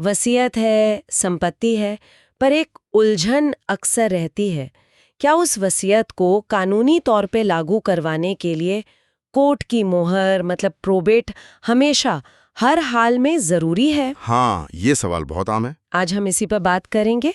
वसीयत है, संपत्ति है, पर एक उलझन अक्सर रहती है। क्या उस वसीयत को कानूनी तौर पे लागू करवाने के लिए कोर्ट की मोहर मतलब प्रोबेट हमेशा हर हाल में जरूरी है? हाँ, ये सवाल बहुत आम है। आज हम इसी पर बात करेंगे।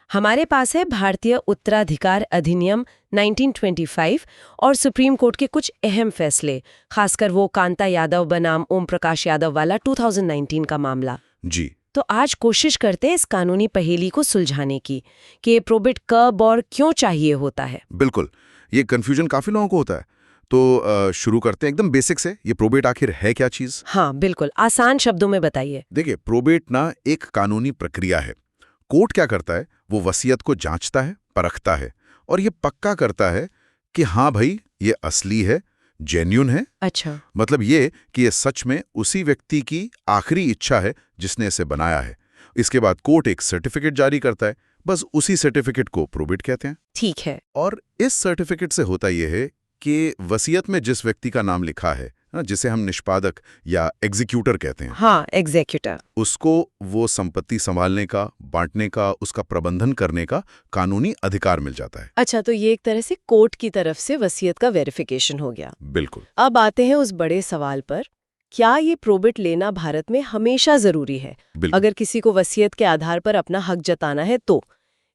हमारे पास है भारतीय उत्तराधिकार अधिनियम 1925 और सुप्रीम कोर्ट के कुछ अहम फैसले, खासकर वो कांता यादव बनाम ओम प्रकाश यादव वाला 2019 का मामला। जी। तो आज कोशिश करते हैं इस कानूनी पहेली को सुलझाने की कि ये प्रोबेट कब और क्यों चाहिए होता है। बिल्कुल, ये कन्फ्यूजन काफी लोगों को होता है। तो शुरू करते हैं एकदम बेसिक से। ये प्रोबेट आखिर है क्या चीज? हाँ बिल्कुल, आसान शब्दों में बताइए। देखिए, प्रोबेट ना एक कानूनी प्रक्रिया है। कोर्ट क्या करता है, वो वसीयत को जांचता है, परखता है और ये पक्का करता है कि हाँ भाई, ये असली है, जेन्युइन है। अच्छा। मतलब ये कि ये सच में उसी व्यक्ति की आखिरी इच्छा है जिसने इसे बनाया है। इसके बाद कोर्ट एक सर्टिफिकेट जारी करता है, बस उसी सर्टिफिकेट को प्रोबेट कहते हैं। ठीक है। और इस सर्टिफिकेट से होता यह है कि वसीयत में जिस व्यक्ति का नाम लिखा है, जिसे हम निष्पादक या एग्जीक्यूटर कहते हैं, हाँ, एग्जीक्यूटर। उसको वो संपत्ति संभालने का, बांटने का, उसका प्रबंधन करने का कानूनी अधिकार मिल जाता है। अच्छा, तो ये एक तरह से कोर्ट की तरफ से वसीयत का वेरिफिकेशन हो गया। बिल्कुल। अब आते हैं उस बड़े सवाल पर, क्या ये प्रोबेट लेना भारत में हमेशा जरूरी है? बिल्कुल। अगर किसी को वसीयत के आधार पर अपना हक जताना है तो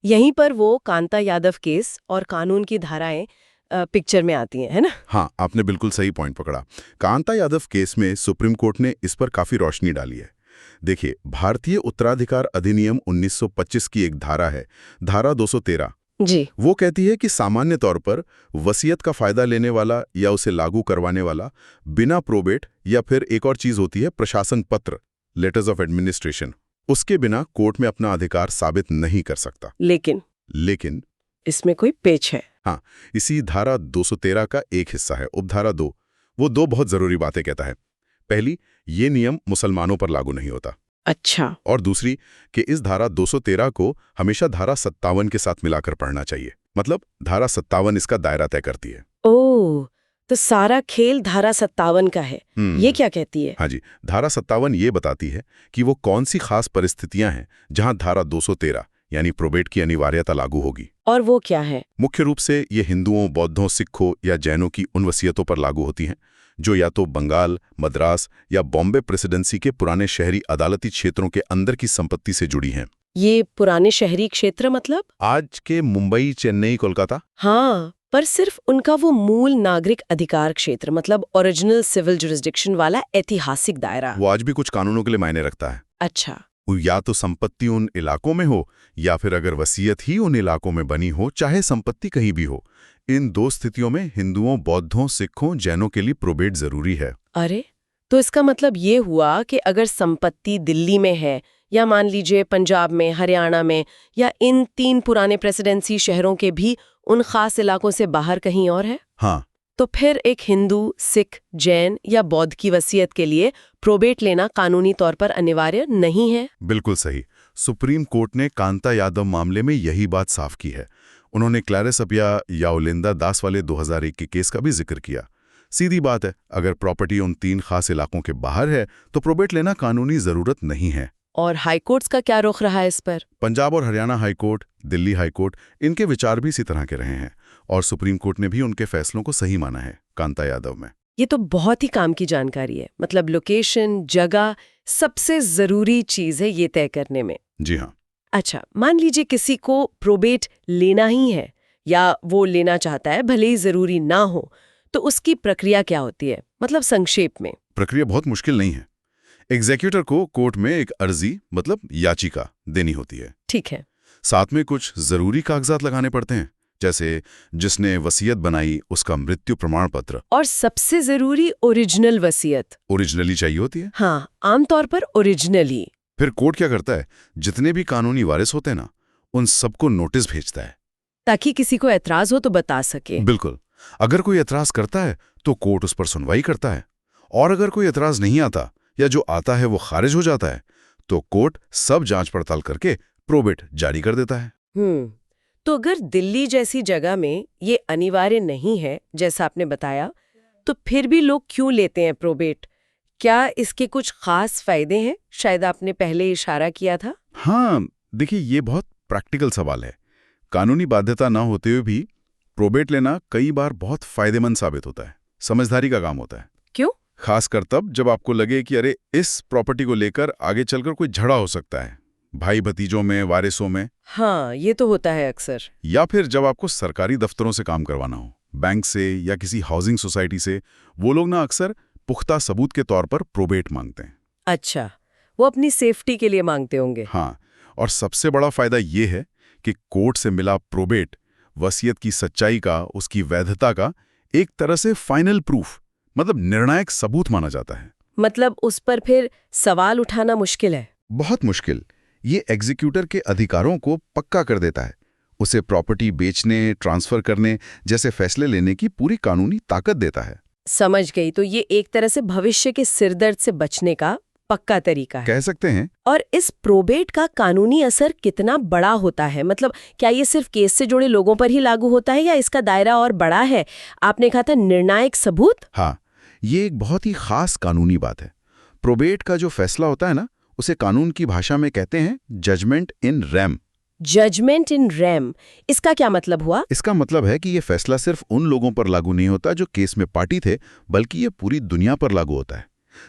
यहीं पर वो कांता यादव केस और कानून की धाराएं पिक्चर में आती हैं, है ना? हाँ, आपने बिल्कुल सही पॉइंट पकड़ा। कांता यादव केस में सुप्रीम कोर्ट ने इस पर काफी रोशनी डाली है। देखिए, भारतीय उत्तराधिकार अधिनियम 1925 की एक धारा है, धारा 213। जी। वो कहती है कि सामान्य तौर पर वसीयत का फायदा लेने वाला या उसे लागू करवाने वाला बिना प्रोबेट या फिर एक और चीज होती है प्रशासन पत्र, लेटर्स ऑफ एडमिनिस्ट्रेशन, उसके बिना कोर्ट में अपना अधिकार साबित नहीं कर सकता। लेकिन इसमें कोई पेच है? हाँ, इसी धारा 213 का एक हिस्सा है उपधारा 2। वो दो बहुत जरूरी बातें कहता है। पहली, ये नियम मुसलमानों पर लागू नहीं होता। अच्छा। और दूसरी कि इस धारा 213 को हमेशा धारा 57 के साथ मिलाकर पढ़ना चाहिए। मतलब धारा 57 इसका दायरा तय करती है। ओह, तो सारा खेल धारा 57 का है। ये क्या कहती है? हाँ जी, धारा 57 ये बताती है कि वो कौन सी खास परिस्थितियां हैं जहां धारा 213 यानी प्रोबेट की अनिवार्यता लागू होगी। और वो क्या है? मुख्य रूप से ये हिंदुओं, बौद्धों, सिखों या जैनों की उन वसीयतों पर लागू होती हैं जो या तो बंगाल, मद्रास या बॉम्बे प्रेसिडेंसी के पुराने शहरी अदालती क्षेत्रों के अंदर की संपत्ति से जुड़ी हैं। ये पुराने शहरी क्षेत्र मतलब? आज के मुंबई, चेन्नई, कोलकाता। हाँ, पर सिर्फ उनका वो मूल नागरिक अधिकार क्षेत्र मतलब ओरिजिनल सिविल जुरिस्डिक्शन वाला ऐतिहासिक दायरा। वो आज भी कुछ कानूनों के लिए मायने रखता है। अच्छा। या तो संपत्ति उन इलाकों में हो या फिर अगर वसीयत ही उन इलाकों में बनी हो, चाहे संपत्ति कहीं भी हो। इन दो स्थितियों में हिंदुओं, बौद्धों, सिखों, जैनों के लिए प्रोबेट जरूरी है। अरे, तो इसका मतलब ये हुआ कि अगर संपत्ति दिल्ली में है या मान लीजिए पंजाब में, हरियाणा में या इन 3 पुराने प्रेसिडेंसी शहरों के भी उन खास इलाकों से बाहर कहीं और है, हाँ, तो फिर एक हिंदू, सिख, जैन या बौद्ध की वसीयत के लिए प्रोबेट लेना कानूनी तौर पर अनिवार्य नहीं है। बिल्कुल सही। सुप्रीम कोर्ट ने कांता यादव मामले में यही बात साफ की है। उन्होंने क्लैरिस अपिया या ओलिंदा दास वाले 2001 के केस का भी जिक्र किया। सीधी बात है, अगर प्रॉपर्टी उन 3 खास इलाकों के बाहर है तो प्रोबेट लेना कानूनी जरूरत नहीं है। और हाईकोर्ट्स का क्या रुख रहा है इस पर? पंजाब और हरियाणा हाईकोर्ट, दिल्ली हाईकोर्ट, इनके विचार भी इसी तरह के रहे हैं और सुप्रीम कोर्ट ने भी उनके फैसलों को सही माना है कांता यादव में। ये तो बहुत ही काम की जानकारी है। मतलब लोकेशन, जगह सबसे जरूरी चीज है ये तय करने में। जी हाँ। अच्छा, मान लीजिए किसी को प्रोबेट लेना ही है या वो लेना चाहता है, भले ही जरूरी ना हो, तो उसकी प्रक्रिया क्या होती है? मतलब संक्षेप में। प्रक्रिया बहुत मुश्किल नहीं है। एग्जीक्यूटर को कोर्ट में एक अर्जी मतलब याचिका देनी होती है। ठीक है। साथ में कुछ जरूरी कागजात लगाने पड़ते हैं, जैसे जिसने वसीयत बनाई उसका मृत्यु प्रमाण पत्र। और सबसे जरूरी ओरिजिनल वसीयत। ओरिजिनली चाहिए होती है। हाँ, आमतौर पर ओरिजिनली। फिर कोर्ट क्या करता है, जितने भी कानूनी वारिस होते हैं ना, उन सबको नोटिस भेजता है ताकि किसी को एतराज हो तो बता सके। बिल्कुल। अगर कोई एतराज करता है तो कोर्ट उस पर सुनवाई करता है और अगर कोई एतराज नहीं आता या जो आता है वो खारिज हो जाता है तो कोर्ट सब जांच पड़ताल करके प्रोबेट जारी कर देता है। तो अगर दिल्ली जैसी जगह में ये अनिवार्य नहीं है जैसा आपने बताया, तो फिर भी लोग क्यों लेते हैं प्रोबेट? क्या इसके कुछ खास फायदे हैं? शायद आपने पहले इशारा किया था। हाँ, देखिए ये बहुत प्रैक्टिकल सवाल है। कानूनी बाध्यता ना होते हुए भी प्रोबेट लेना कई बार बहुत फायदेमंद साबित होता है। समझदारी का काम होता है। क्यों? खासकर तब जब आपको लगे कि अरे इस प्रॉपर्टी को लेकर आगे चलकर कोई झगड़ा हो सकता है, भाई भतीजों में, वारिसों में, हाँ, ये तो होता है अक्सर। या फिर जब आपको सरकारी दफ्तरों से काम करवाना हो, बैंक से या किसी हाउसिंग सोसाइटी से। वो लोग ना अक्सर पुख्ता सबूत के तौर पर प्रोबेट मांगते हैं। अच्छा, वो अपनी सेफ्टी के लिए मांगते होंगे। हाँ, और सबसे बड़ा फायदा ये है कि कोर्ट से मिला प्रोबेट वसीयत की सच्चाई का, उसकी वैधता का एक तरह से फाइनल प्रूफ, मतलब निर्णायक सबूत माना जाता है। मतलब उस पर फिर सवाल उठाना मुश्किल है। बहुत मुश्किल। ये एग्जीक्यूटर के अधिकारों को पक्का कर देता है। उसे प्रॉपर्टी बेचने, ट्रांसफर करने जैसे फैसले लेने की पूरी कानूनी ताकत देता है। समझ गई। तो ये एक तरह से भविष्य के सिरदर्द से बचने का पक्का तरीका है, कह सकते हैं। और इस प्रोबेट का कानूनी असर कितना बड़ा होता है? मतलब क्या ये सिर्फ केस से जुड़े लोगों पर ही लागू होता है या इसका दायरा और बड़ा है? आपने कहा था निर्णायक सबूत। हाँ, ये एक बहुत ही खास कानूनी बात है। प्रोबेट का जो फैसला होता है ना, उसे कानून की भाषा में कहते हैं judgement in rem. Judgement in rem, इसका क्या मतलब हुआ? इसका मतलब है कि ये फैसला सिर्फ उन लोगों पर लागू नहीं होता जो केस में पार्टी थे, बल्कि ये पूरी दुनिया पर लागू होता है।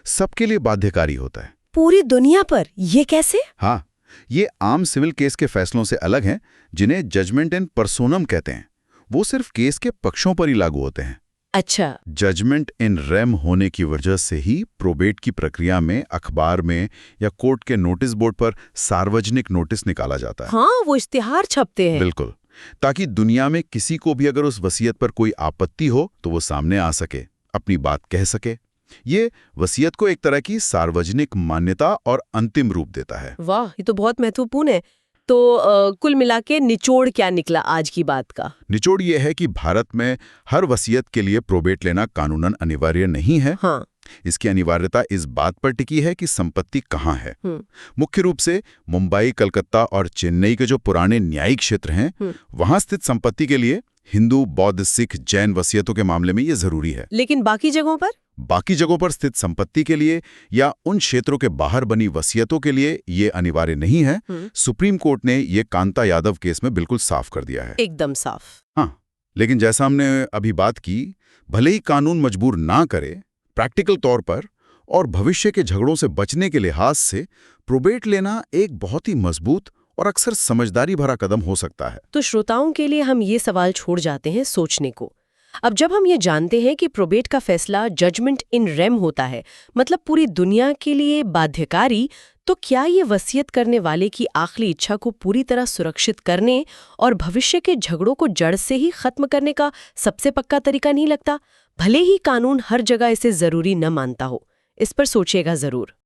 सबके लिए बाध्यकारी होता है। पूरी दुनिया पर? ये कैसे? हाँ, ये आम सिविल केस के फैसलों से अलग हैं, जिन्हें जजमेंट इन पर्सोनम कहते हैं। वो सिर्फ केस के पक्षों पर ही लागू होते हैं। अच्छा, जजमेंट इन रेम होने की वजह से ही प्रोबेट की प्रक्रिया में अखबार में या कोर्ट के नोटिस बोर्ड पर सार्वजनिक नोटिस निकाला जाता है। हाँ, वो इश्तिहार छपते हैं। बिल्कुल, ताकि दुनिया में किसी को भी अगर उस वसीयत पर कोई आपत्ति हो तो वो सामने आ सके, अपनी बात कह सके। ये वसीयत को एक तरह की सार्वजनिक मान्यता और अंतिम रूप देता है। वाह, ये तो बहुत महत्वपूर्ण है। तो कुल मिला के निचोड़ क्या निकला आज की बात का? निचोड़ ये है कि भारत में हर वसीयत के लिए प्रोबेट लेना कानूनन अनिवार्य नहीं है। हाँ। इसकी अनिवार्यता इस बात पर टिकी है कि संपत्ति कहाँ है। मुख्य रूप से मुंबई, कलकत्ता और चेन्नई के जो पुराने न्यायिक क्षेत्र हैं, वहां स्थित संपत्ति के लिए हिंदू, बौद्ध, सिख, जैन वसीयतों के मामले में ये जरूरी है। लेकिन बाकी जगहों पर? बाकी जगहों पर स्थित संपत्ति के लिए या उन क्षेत्रों के बाहर बनी वसीयतों के लिए ये अनिवार्य नहीं है। सुप्रीम कोर्ट ने ये कांता यादव केस में बिल्कुल साफ कर दिया है। एकदम साफ। हाँ, लेकिन जैसा हमने अभी बात की, भले ही कानून मजबूर ना करे, प्रैक्टिकल तौर पर और भविष्य के झगड़ों से बचने के लिहाज से प्रोबेट लेना एक बहुत ही मजबूत और अक्सर समझदारी भरा कदम हो सकता है। तो श्रोताओं के लिए हम ये सवाल छोड़ जाते हैं सोचने को। अब जब हम ये जानते हैं कि प्रोबेट का फैसला जजमेंट इन रेम होता है, मतलब पूरी दुनिया के लिए बाध्यकारी, तो क्या ये वसीयत करने वाले की आखिरी इच्छा को पूरी तरह सुरक्षित करने और भविष्य के झगड़ों को जड़ से ही खत्म करने का सबसे पक्का तरीका नहीं लगता? भले ही कानून हर जगह इसे जरूरी न मानता हो। इस पर सोचिएगा जरूर।